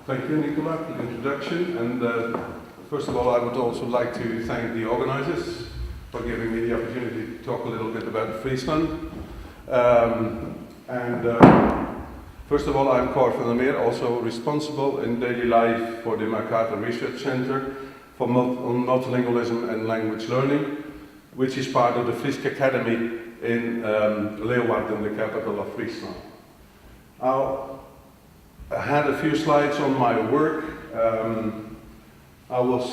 Thank you, Nicola, for the introduction. And first of all, I would also like to thank the organizers for giving me the opportunity to talk a little bit about Friesland. First of all, I'm Cor van der Meer, also responsible in daily life for the Mercator Research Center for Multilingualism and Language Learning, which is part of the Frisk Academy in Leeuwarden, the capital of Friesland. I had a few slides on my work. I will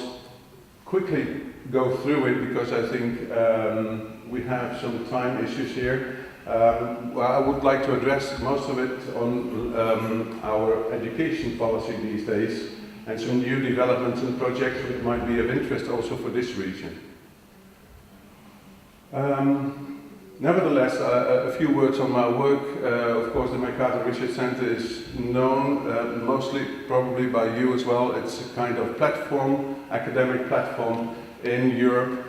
quickly go through it because I think we have some time issues here. I would like to address most of it on our education policy these days and some new developments and projects which might be of interest also for this region. Nevertheless, a few words on my work. Of course, the Mercator Research Center is known mostly probably by you as well. It's a kind of platform, academic platform in Europe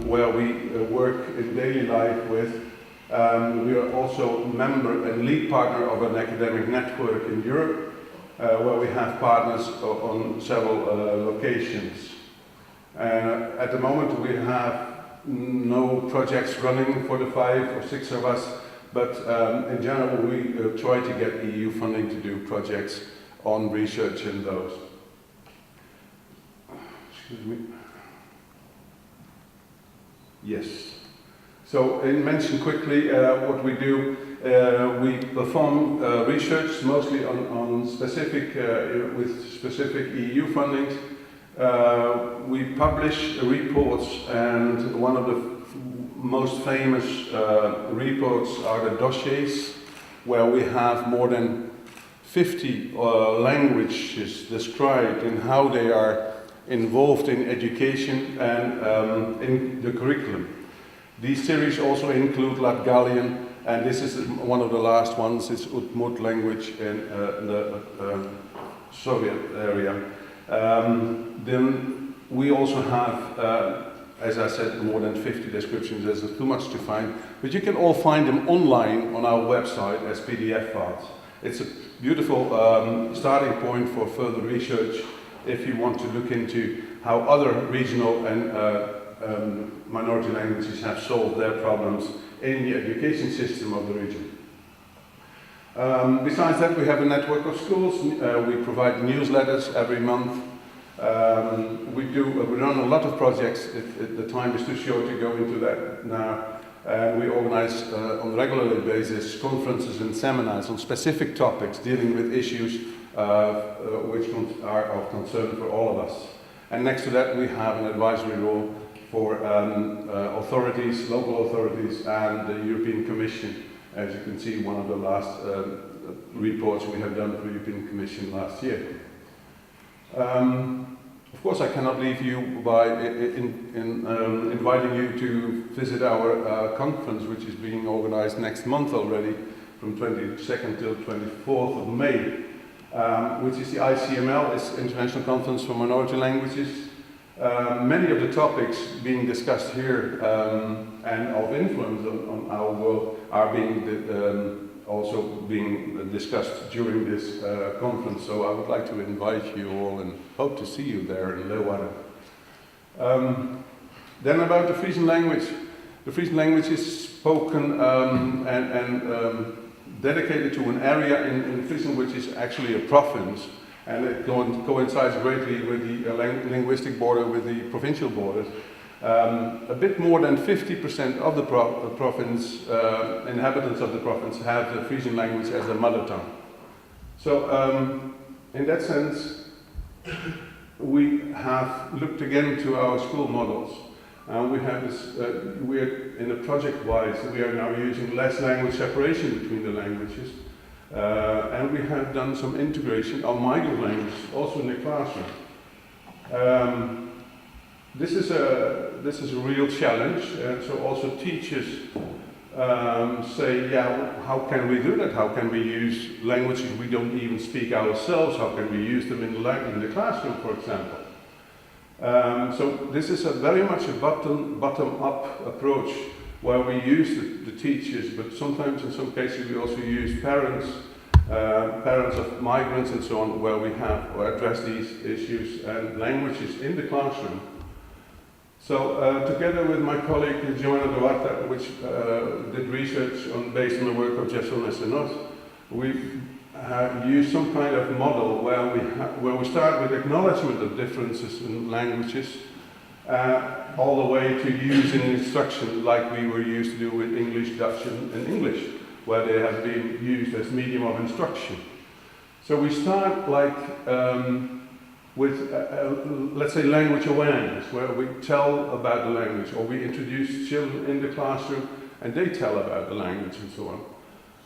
where we work in daily life with. We are also member and lead partner of an academic network in Europe where we have partners on several locations. At the moment we have no projects running for the 5 or 6 of us, but in general we try to get EU funding to do projects on research in those. Excuse me. Yes. So, in mention quickly what we do. We perform research mostly on specific, with specific EU fundings. We publish reports, and one of the most famous reports are the dossiers, where we have more than 50 languages described in how they are involved in education and in the curriculum. These series also include Latgalian, and this is one of the last ones. It's Udmurt language in the Soviet area. Then we also have, as I said, more than 50 descriptions. There's too much to find, but you can all find them online on our website as PDF files. It's a beautiful starting point for further research if you want to look into how other regional and minority languages have solved their problems in the education system of the region. Besides that, we have a network of schools. We provide newsletters every month. We run a lot of projects. The time is too short to go into that now. We organize on a regular basis conferences and seminars on specific topics dealing with issues which are of concern for all of us. And next to that, we have an advisory role for authorities, local authorities, and the European Commission. As you can see, one of the last reports we have done for the European Commission last year. Of course, I cannot leave you by inviting you to visit our conference, which is being organized next month already, from 22nd till 24th of May, which is the ICML, is International Conference for Minority Languages. Many of the topics being discussed here and of influence on our world are being also being discussed during this conference. So I would like to invite you all and hope to see you there in Leeuwarden. Then about the Frisian language. The Frisian language is spoken and dedicated to an area in Friesland which is actually a province. And it coincides greatly with the linguistic border, with the provincial borders. A bit more than 50% of the province, inhabitants of the province, have the Frisian language as their mother tongue. So, in that sense, we have looked again to our school models. We have this, we're in a project-wise, we are now using less language separation between the languages. And we have done some integration of migrant language also in the classroom. This is a real challenge, and so also teachers say, yeah, how can we do that? How can we use languages we don't even speak ourselves? How can we use them in the classroom, for example? So this is very much a bottom-up approach, where we use the teachers, but sometimes in some cases we also use parents parents of migrants and so on, where we have addressed these issues and languages in the classroom. So together with my colleague Joana Duarte, which did research based on the work of Jesús Messenos, we have used some kind of model where we start with acknowledgement of differences in languages, all the way to using instruction like we were used to do with English, Dutch and English, where they have been used as medium of instruction. So we start like with, let's say, language awareness, where we tell about the language, or we introduce children in the classroom and they tell about the language and so on.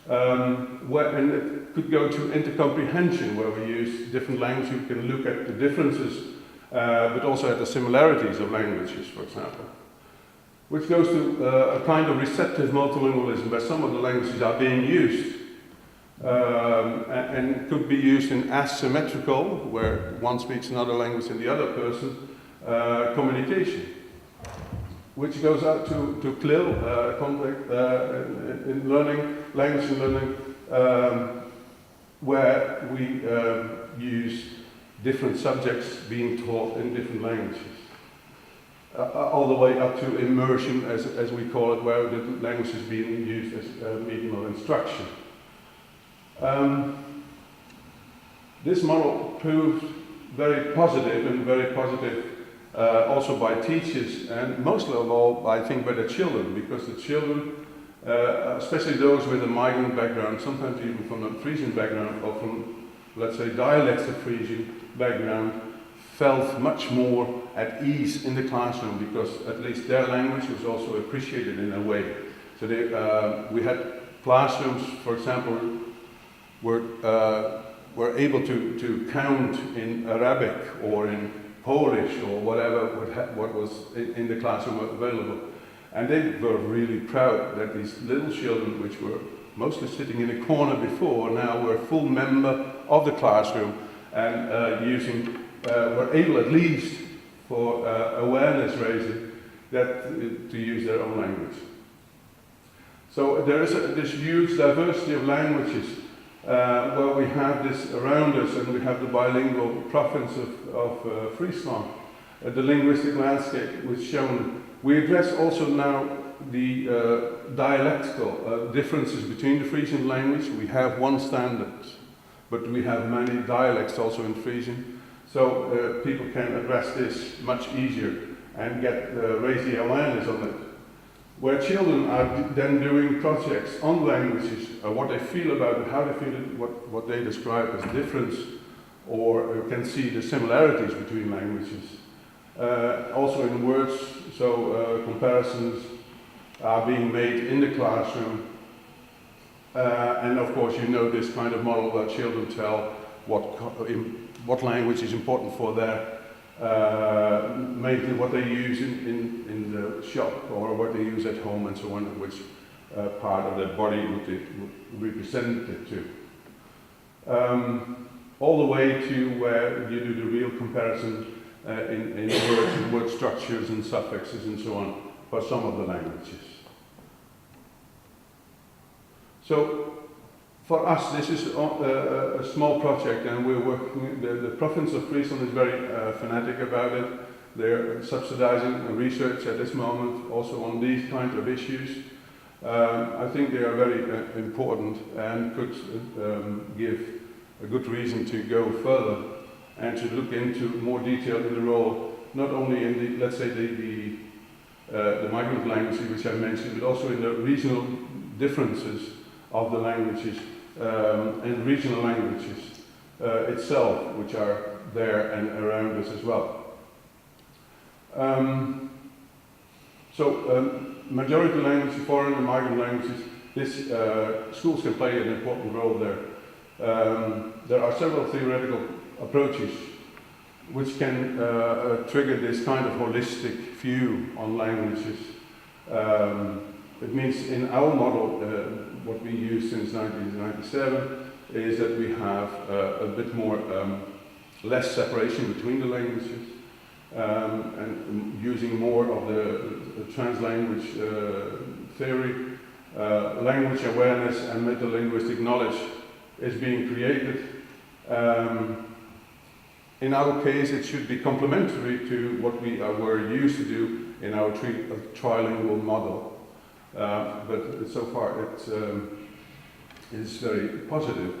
And it could go to intercomprehension, where we use different languages. We can look at the differences, but also at the similarities of languages, for example. Which goes to a kind of receptive multilingualism, where some of the languages are being used and could be used in asymmetrical, where one speaks another language and the other person, communication. Which goes out to CLIL, conflict in learning, language and learning, where we use different subjects being taught in different languages. All the way up to immersion, as we call it, where the language is being used as a medium of instruction. This model proved very positive and very positive also by teachers, and mostly of all, I think, by the children, because the children, especially those with a migrant background, sometimes even from a Frisian background, or from, let's say, dialects of Frisian background, felt much more at ease in the classroom, because at least their language was also appreciated in a way. So we had classrooms, for example, were able to count in Arabic or in Polish or whatever, what was in the classroom available. And they were really proud that these little children, which were mostly sitting in a corner before, now were a full member of the classroom and were able, at least for awareness raising, to use their own language. So there is this huge diversity of languages where we have this around us, and we have the bilingual province of Friesland, the linguistic landscape was shown. We address also now the dialectical differences between the Frisian language. We have one standard, but we have many dialects also in Frisian, so people can address this much easier and raise the awareness on it. Where children are then doing projects on languages, what they feel about it, how they feel it, what they describe as difference, or can see the similarities between languages. Also in words, so comparisons are being made in the classroom. And of course, you know this kind of model where children tell what language is important for their mainly what they use in the shop or what they use at home and so on, which part of their body would it represent it to. All the way to where you do the real comparison in words and word structures and suffixes and so on for some of the languages. So for us, this is a small project, and we're working, the province of Friesland is very fanatic about it. They're subsidizing research at this moment also on these kinds of issues. I think they are very important and could give a good reason to go further and to look into more detail in the role, not only in the, let's say, the migrant languages which I mentioned, but also in the regional differences of the languages and regional languages itself, which are there and around us as well. Majority languages, foreign and migrant languages, schools can play an important role there. There are several theoretical approaches which can trigger this kind of holistic view on languages. It means in our model, what we use since 1997 is that we have a bit more, less separation between the languages and using more of the trans-language theory, language awareness and metalinguistic knowledge is being created. In our case, it should be complementary to what we were used to do in our trilingual model. But so far it is very positive.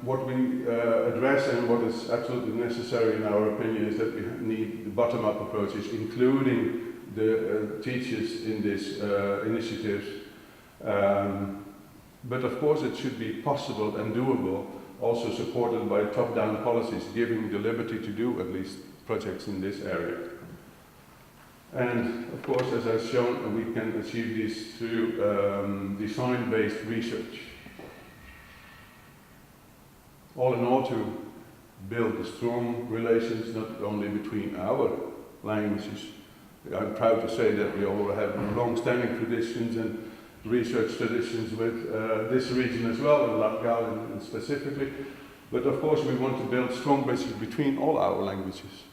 What we address and what is absolutely necessary in our opinion is that we need the bottom-up approaches, including the teachers in this initiatives. But of course it should be possible and doable, also supported by top-down policies, giving the liberty to do at least projects in this area. And of course, as I've shown, we can achieve this through design-based research. All in all, to build strong relations not only between our languages. I'm proud to say that we all have long-standing traditions and research traditions with this region as well, in Latgolys specifically. But of course, we want to build strong bridges between all our languages.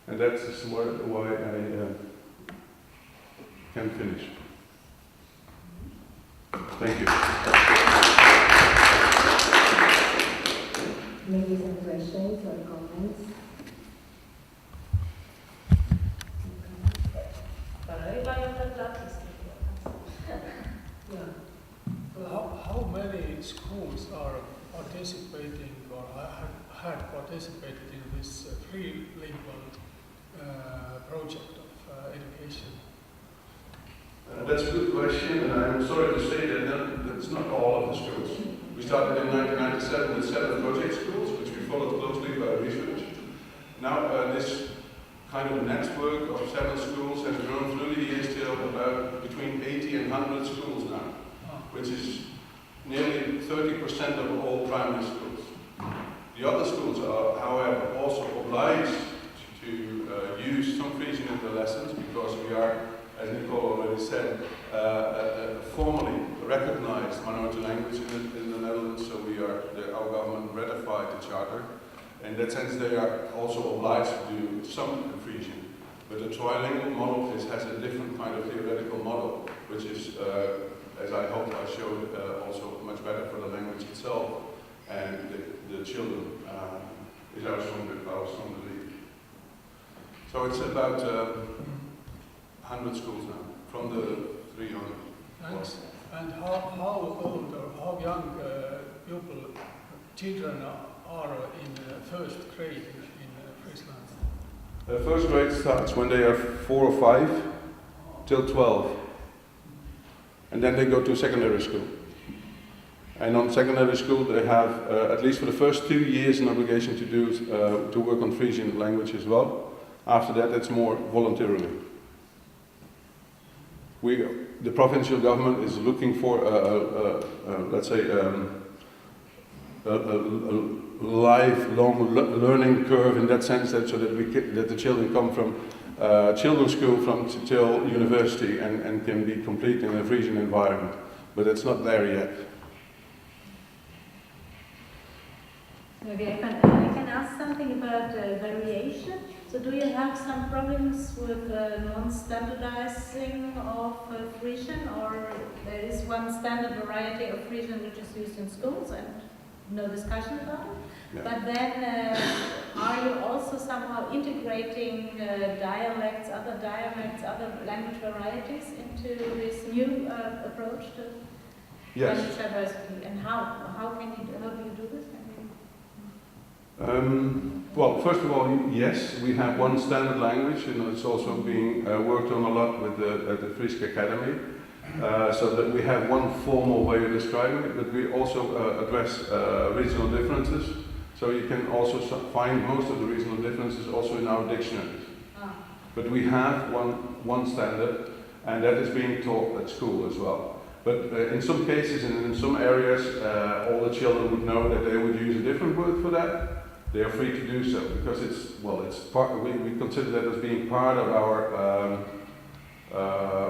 And that's why I can finish. Thank you. Maybe some questions or comments? How many schools are participating or had participated in this trilingual project of education? That's a good question, and I'm sorry to say that that's not all of the schools. We started in 1997 with 7 project schools, which we followed closely by research. Now this kind of network of 7 schools has grown through the years till about between 80 and 100 schools now, which is nearly 30% of all primary schools. The other schools are, however, also obliged to use some Frisian in the lessons because we are, as Nicole already said, formally recognized minority language in the Netherlands, so our government ratified the charter. In that sense, they are also obliged to do some Frisian. But the trilingual model has a different kind of theoretical model, which is, as I hope I showed, also much better for the language itself and the children, is our strong belief. So it's about 100 schools now, from the 300. Thanks. And how old or how young children are in first grade in Friesland? First grade starts when they are 4 or 5 till 12. And then they go to secondary school. And on secondary school they have, at least for the first 2 years, an obligation to work on Frisian language as well. After that it's more voluntarily. The provincial government is looking for, let's say, a lifelong learning curve in that sense, that so that the children come from children's school till university and can be complete in a Frisian environment. But it's not there yet. Maybe I can ask something about variation. So do you have some problems with non-standardizing of Frisian, or there is one standard variety of Frisian which is used in schools and no discussion about it? Yeah. But then are you also somehow integrating dialects, other language varieties into this new approach to language diversity? And how do you do this? Well, first of all, yes, we have one standard language, and it's also being worked on a lot with at the Frisk Academy, so that we have one formal way of describing it, but we also address regional differences, so you can also find most of the regional differences also in our dictionaries. But we have one standard, and that is being taught at school as well. But in some cases and in some areas, all the children would know that they would use a different word for that. They are free to do so because it's part. We consider that as being part of our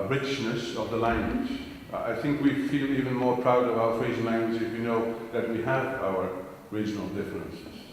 richness of the language. I think we feel even more proud of our Frisian language if we know that we have our regional differences.